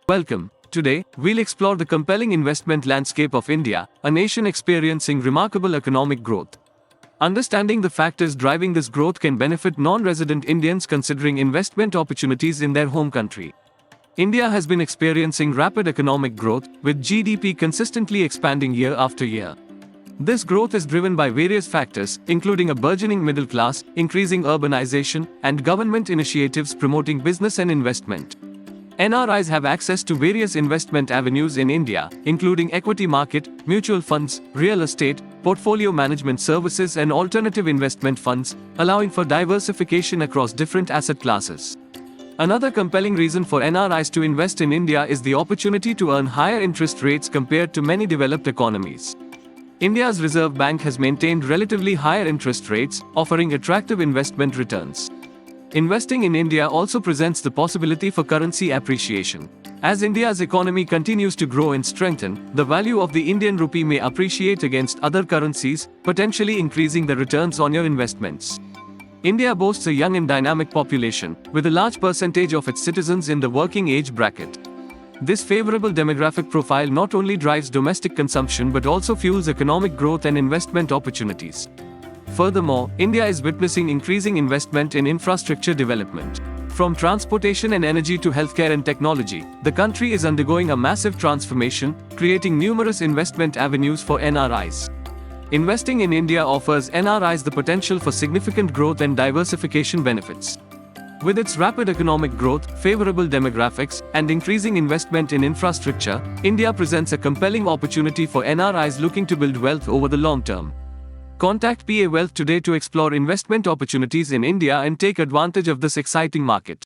Welcome. Today, we'll explore the compelling investment landscape of India, a nation experiencing remarkable economic growth. Understanding the factors driving this growth can benefit non-resident Indians considering investment opportunities in their home country. India has been experiencing rapid economic growth, with GDP consistently expanding year after year. This growth is driven by various factors, including a burgeoning middle class, increasing urbanization, and government initiatives promoting business and investment. NRIs have access to various investment avenues in India, including equity market, mutual funds, real estate, portfolio management services, and alternative investment funds, allowing for diversification across different asset classes. Another compelling reason for NRIs to invest in India is the opportunity to earn higher interest rates compared to many developed economies. India's Reserve Bank has maintained relatively higher interest rates, offering attractive investment returns. Investing in India also presents the possibility for currency appreciation. As India's economy continues to grow and strengthen, the value of the Indian rupee may appreciate against other currencies, potentially increasing the returns on your investments. India boasts a young and dynamic population, with a large percentage of its citizens in the working age bracket. This favorable demographic profile not only drives domestic consumption but also fuels economic growth and investment opportunities. Furthermore, India is witnessing increasing investment in infrastructure development. From transportation and energy to healthcare and technology, the country is undergoing a massive transformation, creating numerous investment avenues for NRIs. Investing in India offers NRIs the potential for significant growth and diversification benefits. With its rapid economic growth, favorable demographics, and increasing investment in infrastructure, India presents a compelling opportunity for NRIs looking to build wealth over the long term. Contact PA Wealth today to explore investment opportunities in India and take advantage of this exciting market.